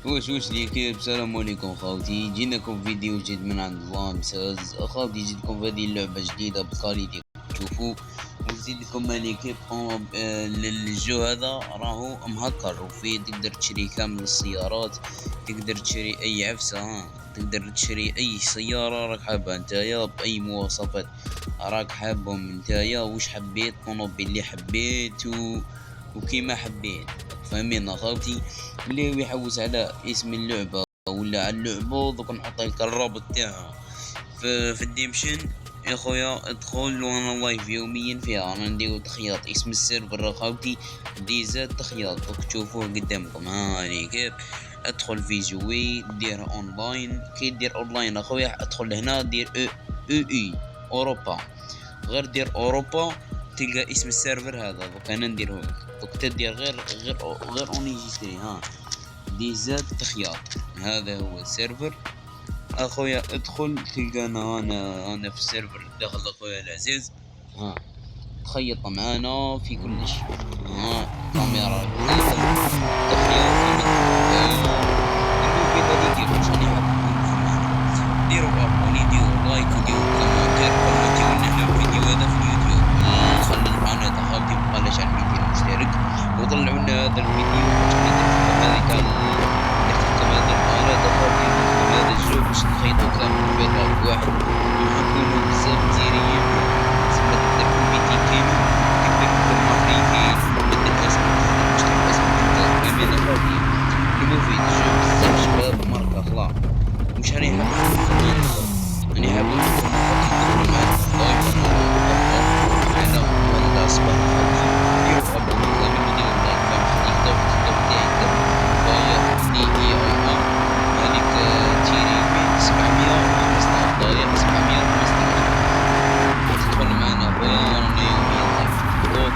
وش ليكيب، السلام عليكم خاوتي. جيناكم فيديو جديد من عند الله مساز خاوتي. جيتكم في هذه اللعبة جديدة بكاليتي تشوفوا. ونزيد لكم ليكيب الجو هذا راهو مهكر، وفيه تقدر تشري كامل السيارات، تقدر تشري اي عفسة، تقدر تشري اي سيارة راك حابها نتايا باي مواصفات راك حابهم نتايا. وش حبيت طوموبيل اللي حبيت وكيما حبيت. فاهمين اخوتي؟ اللي يحوس على اسم اللعبة ولا على اللعبة دوك نحط لك الرابط تاعها في الديمشن يا خويا. ادخل وانا لايف يوميا فيها، انا نديرو تخياط اسم السيرفر اخوتي ديزات تخياط، دوك تشوفوه قدامكم هاني كيف. ادخل في جوي دير اونلاين، كي دير اونلاين اخويا ادخل هنا دير اي اوروبا، غير دير اوروبا تلقى اسم السيرفر هذا. دوك انا نديره دوك تدير غير اونيجيستري ها ديزات تخياط. هذا هو السيرفر اخويا. ادخل تلقانا انا في السيرفر داخل اخويا العزيز. ها تخيط معانا في كلش، ها كاميرا جديدة تخيط المفيد هذيك واش راني حاب نقولكم معنا. ديروا ابوني، ديروا لايك، وديروا كومنتير، كومنتيو لنا الفيديو هذا في اليوتيوب. خلي القناة اخوتي بقلاش على 200 مشترك، وطلعوا لنا هذا الفيديو باش ندير لكم هذيك هذا القناة اخوتي، ندير هذا الجو باش نخيطو كامل في راب واحد. ونحبونو بزاف جزائريين، تسمى تقدر تكون 200 كيلو، تقدر تكون مغربيين، تبدل اسمك باش تحب اسمك انت. فاهمين اخوتي؟ المفيد الجو بزاف شباب ماركة خلاص. وش راني حاب نقولكم انا اخوتي، راني حاب نقولكم اخوتي تدخلوا معنا في اللايف معنا ولا صباح اخوتي. ديروا ابوني كامل وديروا لايك كامل في تيك توك. تيك توك تاعي ضايع دي اي اي ار هذيك تيري من 715 ضايع 715. تدخل معنا خويا رانا يوميا لايف في تيك توك.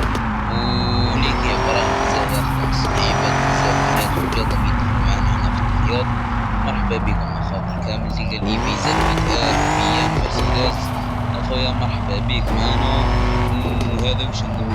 وليكي راه بزاف خلاص عباد بزاف بنات ورجال يدخلوا معنا هنا في الخياط. مرحبا بكم اخواتي كامل. تلقى الايفيزات بيان مرسيدس اخويا، مرحبا بك معنا. وهذا واش نقول